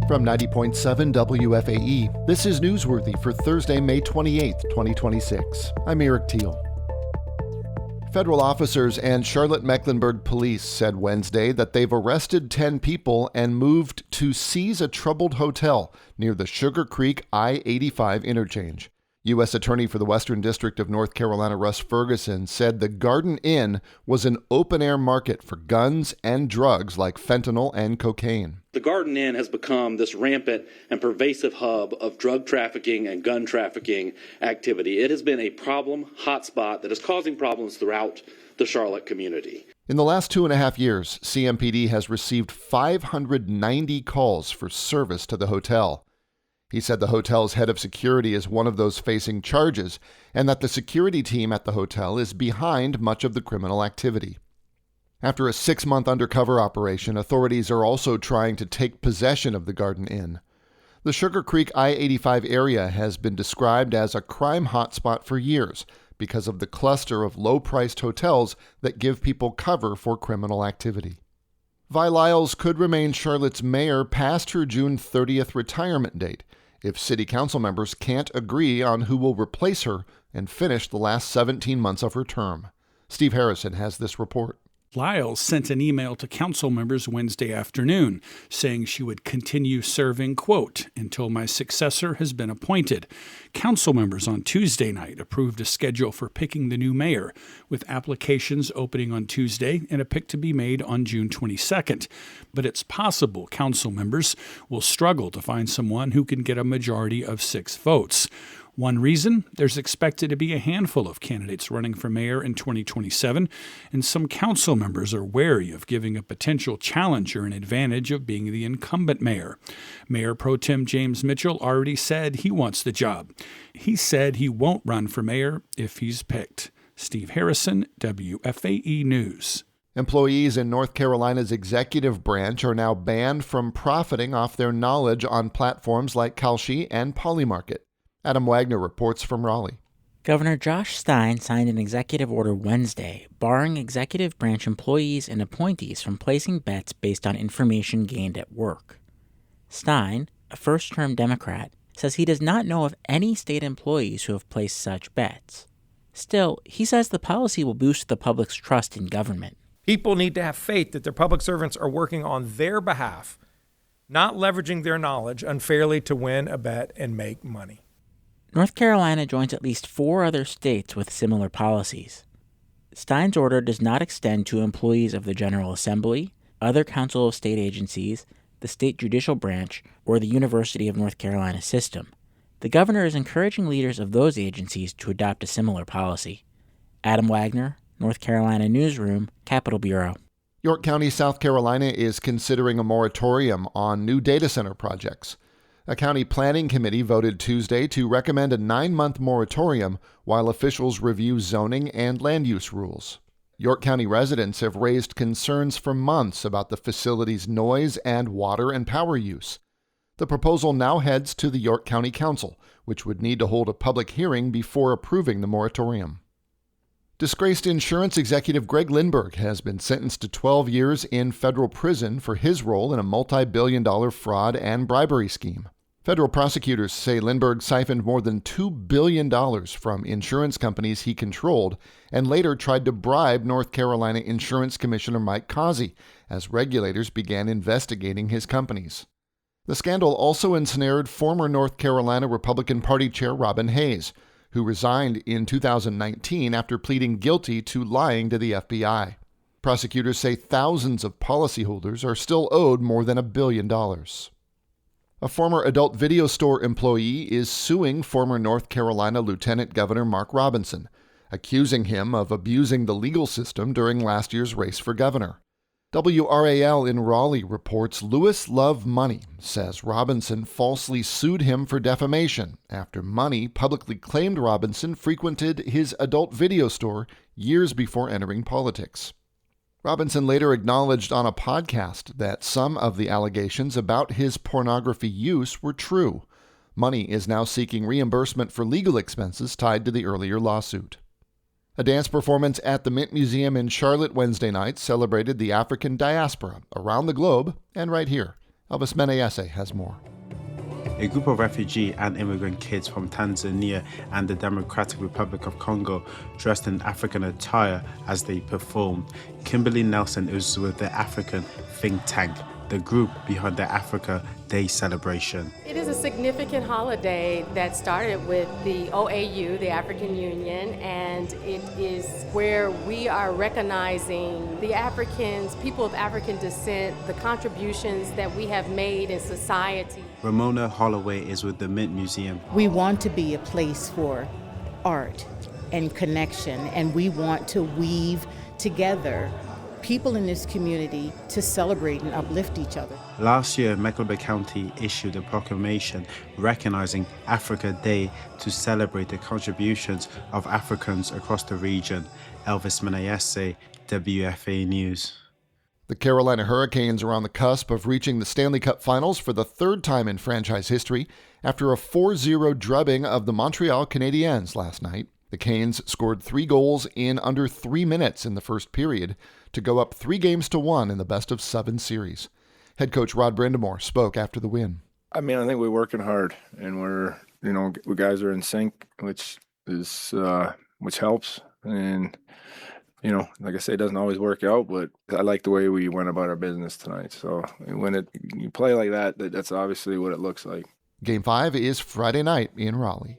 From 90.7 WFAE, this is NewsWorthy for Thursday, May 28, 2026. I'm Eric Teal. Federal officers and Charlotte-Mecklenburg police said Wednesday that they've arrested 10 people and moved to seize a troubled hotel near the Sugar Creek I-85 interchange. U.S. Attorney for the Western District of North Carolina, Russ Ferguson, said the Garden Inn was an open-air market for guns and drugs like fentanyl and cocaine. The Garden Inn has become this rampant and pervasive hub of drug trafficking and gun trafficking activity. It has been a problem hotspot that is causing problems throughout the Charlotte community. In the last 2.5 years, CMPD has received 590 calls for service to the hotel. He said the hotel's head of security is one of those facing charges, and that the security team at the hotel is behind much of the criminal activity. After a 6-month undercover operation, authorities are also trying to take possession of the Garden Inn. The Sugar Creek I-85 area has been described as a crime hotspot for years because of the cluster of low-priced hotels that give people cover for criminal activity. Lyles could remain Charlotte's mayor past her June 30th retirement date if city council members can't agree on who will replace her and finish the last 17 months of her term. Steve Harrison has this report. Lyles sent an email to council members Wednesday afternoon saying she would continue serving, quote, until my successor has been appointed. Council members on Tuesday night approved a schedule for picking the new mayor, with applications opening on Tuesday and a pick to be made on June 22nd. But it's possible council members will struggle to find someone who can get a majority of 6 votes. One reason, there's expected to be a handful of candidates running for mayor in 2027, and some council members are wary of giving a potential challenger an advantage of being the incumbent mayor. Mayor Pro Tem James Mitchell already said he wants the job. He said he won't run for mayor if he's picked. Steve Harrison, WFAE News. Employees in North Carolina's executive branch are now banned from profiting off their knowledge on platforms like Kalshi and Polymarket. Adam Wagner reports from Raleigh. Governor Josh Stein signed an executive order Wednesday barring executive branch employees and appointees from placing bets based on information gained at work. Stein, a first-term Democrat, says he does not know of any state employees who have placed such bets. Still, he says the policy will boost the public's trust in government. People need to have faith that their public servants are working on their behalf, not leveraging their knowledge unfairly to win a bet and make money. North Carolina joins at least 4 other states with similar policies. Stein's order does not extend to employees of the General Assembly, other Council of State agencies, the state judicial branch, or the University of North Carolina system. The governor is encouraging leaders of those agencies to adopt a similar policy. Adam Wagner, North Carolina Newsroom, Capitol Bureau. York County, South Carolina is considering a moratorium on new data center projects. A county planning committee voted Tuesday to recommend a 9-month moratorium while officials review zoning and land use rules. York County residents have raised concerns for months about the facility's noise and water and power use. The proposal now heads to the York County Council, which would need to hold a public hearing before approving the moratorium. Disgraced insurance executive Greg Lindbergh has been sentenced to 12 years in federal prison for his role in a multi-billion-dollar fraud and bribery scheme. Federal prosecutors say Lindbergh siphoned more than $2 billion from insurance companies he controlled and later tried to bribe North Carolina Insurance Commissioner Mike Causey as regulators began investigating his companies. The scandal also ensnared former North Carolina Republican Party Chair Robin Hayes, who resigned in 2019 after pleading guilty to lying to the FBI. Prosecutors say thousands of policyholders are still owed more than $1 billion. A former adult video store employee is suing former North Carolina Lieutenant Governor Mark Robinson, accusing him of abusing the legal system during last year's race for governor. WRAL in Raleigh reports Louis Love Money says Robinson falsely sued him for defamation after Money publicly claimed Robinson frequented his adult video store years before entering politics. Robinson later acknowledged on a podcast that some of the allegations about his pornography use were true. Money is now seeking reimbursement for legal expenses tied to the earlier lawsuit. A dance performance at the Mint Museum in Charlotte Wednesday night celebrated the African diaspora around the globe and right here Elvis Menayese has more. A group of refugee and immigrant kids from Tanzania and the Democratic Republic of Congo dressed in African attire as they performed. Kimberly Nelson is with the African think tank, the group behind the Africa Day celebration. It is a significant holiday that started with the OAU, the African Union, and it is where we are recognizing the Africans, people of African descent, the contributions that we have made in society. Ramona Holloway is with the Mint Museum. We want to be a place for art and connection, and we want to weave together people in this community to celebrate and uplift each other. Last year, Mecklenburg County issued a proclamation recognizing Africa Day to celebrate the contributions of Africans across the region. Elvis Menayese, WFAE News. The Carolina Hurricanes are on the cusp of reaching the Stanley Cup Finals for the third time in franchise history after a 4-0 drubbing of the Montreal Canadiens last night. The Canes scored 3 goals in under 3 minutes in the first period to go up 3-1 in the best-of-7 series. Head coach Rod Brindamore spoke after the win. I mean, I think we're working hard, and we guys are in sync, which helps. And like I say, it doesn't always work out, but I like the way we went about our business tonight. So when you play like that, that's obviously what it looks like. Game 5 is Friday night in Raleigh.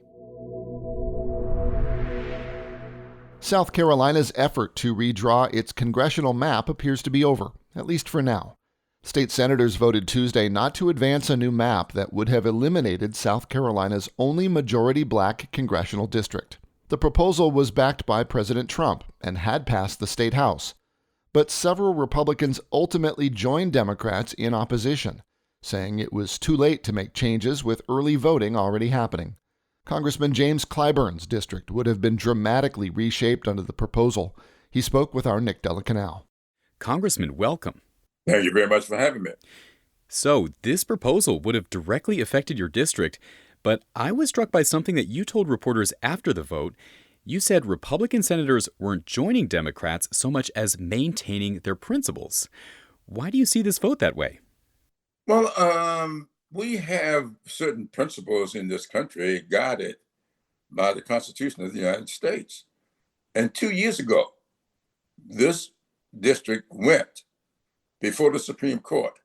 South Carolina's effort to redraw its congressional map appears to be over, at least for now. State senators voted Tuesday not to advance a new map that would have eliminated South Carolina's only majority black congressional district. The proposal was backed by President Trump and had passed the state house. But several Republicans ultimately joined Democrats in opposition, saying it was too late to make changes with early voting already happening. Congressman James Clyburn's district would have been dramatically reshaped under the proposal. He spoke with our Nick Delacanal. Congressman, welcome. Thank you very much for having me. So, this proposal would have directly affected your district, but I was struck by something that you told reporters after the vote. You said Republican senators weren't joining Democrats so much as maintaining their principles. Why do you see this vote that way? Well, we have certain principles in this country guided by the Constitution of the United States. And 2 years ago, this district went before the Supreme Court.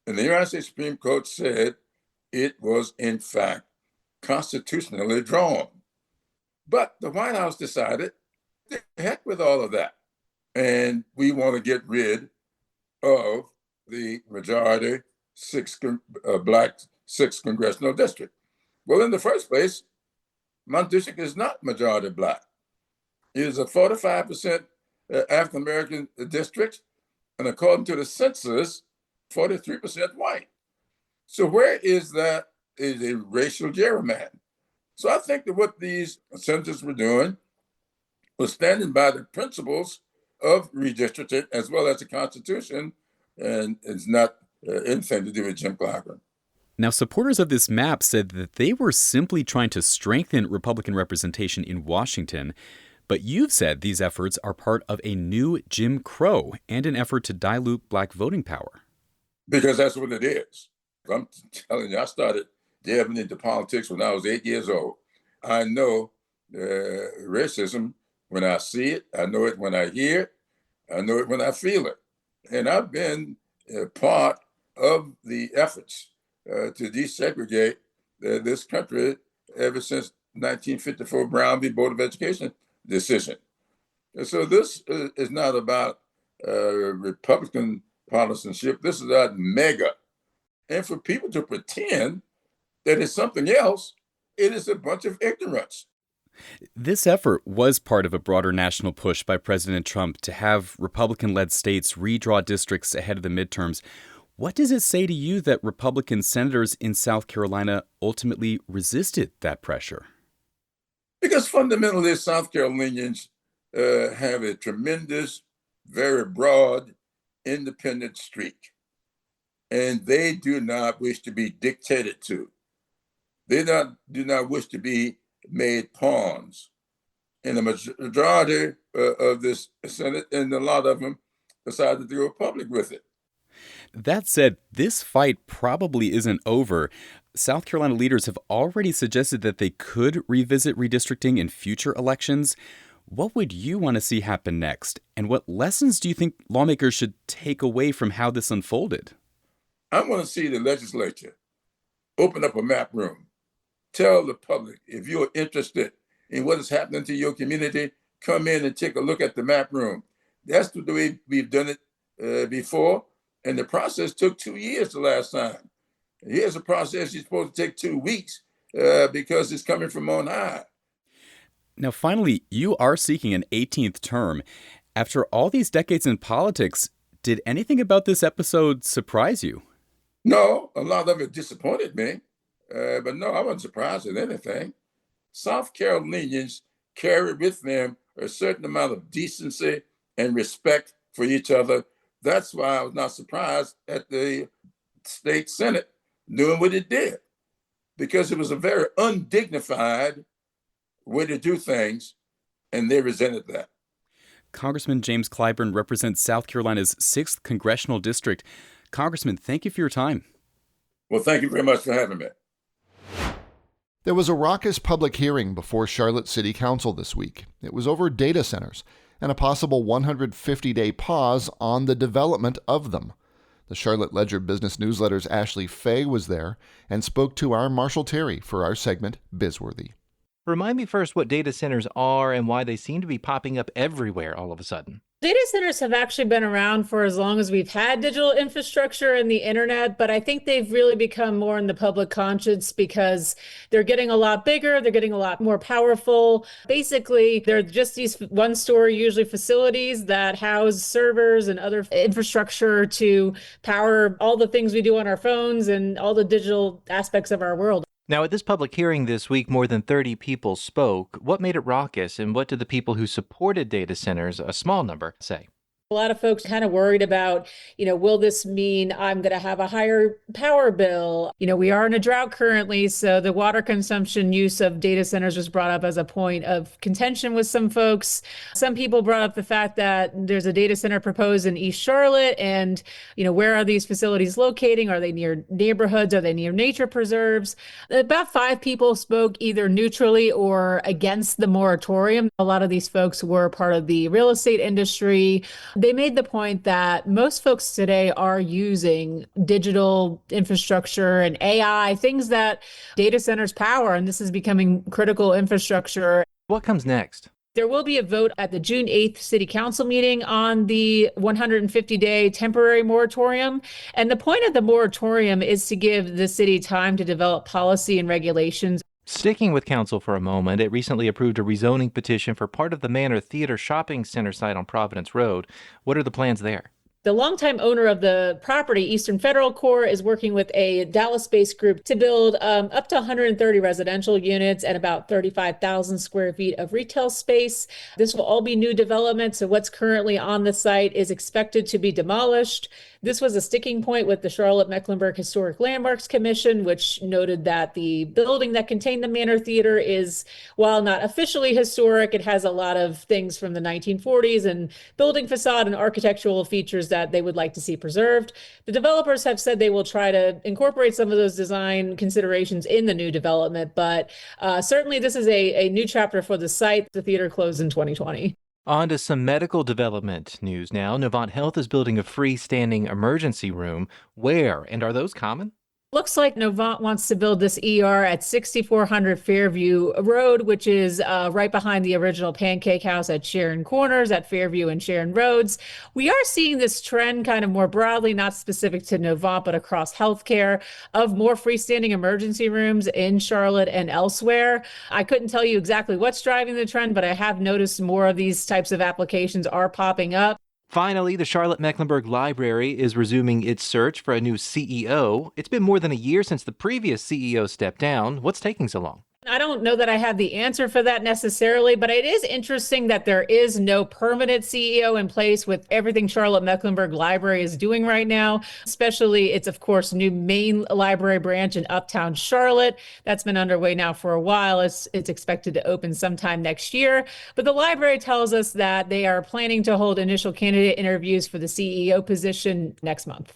And the United States Supreme Court said it was, in fact, constitutionally drawn. But the White House decided, the heck with all of that. And we want to get rid of the majority black 6th congressional district. Well, in the first place, my district is not majority black. It is a 45% African American district, and according to the census, 43% white. So where is that is a racial gerrymander? So I think that what these senators were doing was standing by the principles of redistricting as well as the Constitution, and it's not anything to do with Jim Clyburn. Now, supporters of this map said that they were simply trying to strengthen Republican representation in Washington, but you've said these efforts are part of a new Jim Crow and an effort to dilute black voting power. Because that's what it is. I'm telling you, I started delving into politics when I was 8 years old. I know racism when I see it. I know it when I hear it. I know it when I feel it. And I've been part of the efforts to desegregate this country ever since 1954 Brown v. Board of Education decision. And so this is not about Republican partisanship. This is about mega. And for people to pretend that it's something else, it is a bunch of ignorance. This effort was part of a broader national push by President Trump to have Republican-led states redraw districts ahead of the midterms. What does it say to you that Republican senators in South Carolina ultimately resisted that pressure? Because fundamentally, South Carolinians have a tremendous, very broad, independent streak. And they do not wish to be dictated to. They do not wish to be made pawns. And the majority of this Senate, and a lot of them, decided to go public with it. That said, this fight probably isn't over. South Carolina leaders have already suggested that they could revisit redistricting in future elections. What would you want to see happen next? And what lessons do you think lawmakers should take away from how this unfolded? I want to see the legislature open up a map room. Tell the public, if you're interested in what is happening to your community, come in and take a look at the map room. That's the way we've done it before. And the process took 2 years the last time. Here's a process you're supposed to take 2 weeks because it's coming from on high. Now, finally, you are seeking an 18th term. After all these decades in politics, did anything about this episode surprise you? No, a lot of it disappointed me. But no, I wasn't surprised at anything. South Carolinians carry with them a certain amount of decency and respect for each other. That's why I was not surprised at the state Senate doing what it did, because it was a very undignified way to do things, and they resented that. Congressman James Clyburn represents South Carolina's 6th congressional district. Congressman, thank you for your time. Well, thank you very much for having me. There was a raucous public hearing before Charlotte City Council this week. It was over data centers and a possible 150-day pause on the development of them. The Charlotte Ledger Business Newsletter's Ashley Fay was there and spoke to our Marshall Terry for our segment, BizWorthy. Remind me first what data centers are and why they seem to be popping up everywhere all of a sudden. Data centers have actually been around for as long as we've had digital infrastructure and the internet, but I think they've really become more in the public conscience because they're getting a lot bigger, they're getting a lot more powerful. Basically, they're just these one-story, usually facilities that house servers and other infrastructure to power all the things we do on our phones and all the digital aspects of our world. Now, at this public hearing this week, more than 30 people spoke. What made it raucous, and what did the people who supported data centers, a small number, say? A lot of folks kind of worried about, will this mean I'm going to have a higher power bill? We are in a drought currently, so the water consumption use of data centers was brought up as a point of contention with some folks. Some people brought up the fact that there's a data center proposed in East Charlotte, and, where are these facilities locating? Are they near neighborhoods? Are they near nature preserves? About 5 people spoke either neutrally or against the moratorium. A lot of these folks were part of the real estate industry. They made the point that most folks today are using digital infrastructure and AI, things that data centers power, and this is becoming critical infrastructure. What comes next? There will be a vote at the June 8th City Council meeting on the 150-day temporary moratorium. And the point of the moratorium is to give the city time to develop policy and regulations. Sticking with council for a moment, it recently approved a rezoning petition for part of the Manor Theater shopping center site on Providence Road. What are the plans there? The longtime owner of the property, Eastern Federal Corps, is working with a Dallas-based group to build up to 130 residential units and about 35,000 square feet of retail space. This will all be new development, so what's currently on the site is expected to be demolished. This was a sticking point with the Charlotte-Mecklenburg Historic Landmarks Commission, which noted that the building that contained the Manor Theater is, while not officially historic, it has a lot of things from the 1940s and building facade and architectural features that they would like to see preserved. The developers have said they will try to incorporate some of those design considerations in the new development, but certainly this is a new chapter for the site. The theater closed in 2020. On to some medical development news now. Novant Health is building a freestanding emergency room. Where, and are those common? Looks like Novant wants to build this ER at 6400 Fairview Road, which is right behind the original Pancake House at Sharon Corners at Fairview and Sharon Roads. We are seeing this trend kind of more broadly, not specific to Novant, but across healthcare, of more freestanding emergency rooms in Charlotte and elsewhere. I couldn't tell you exactly what's driving the trend, but I have noticed more of these types of applications are popping up. Finally, the Charlotte-Mecklenburg Library is resuming its search for a new CEO. It's been more than a year since the previous CEO stepped down. What's taking so long? I don't know that I have the answer for that necessarily, but it is interesting that there is no permanent CEO in place with everything Charlotte-Mecklenburg Library is doing right now. Especially, it's of course new main library branch in Uptown Charlotte. That's been underway now for a while. It's expected to open sometime next year. But the library tells us that they are planning to hold initial candidate interviews for the CEO position next month.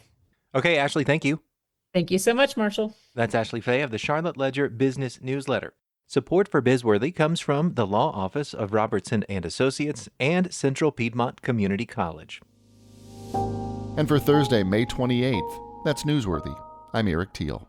Okay, Ashley, thank you. Thank you so much, Marshall. That's Ashley Fay of the Charlotte Ledger Business Newsletter. Support for BizWorthy comes from the Law Office of Robertson and Associates and Central Piedmont Community College. And for Thursday, May 28th, that's Newsworthy. I'm Eric Teal.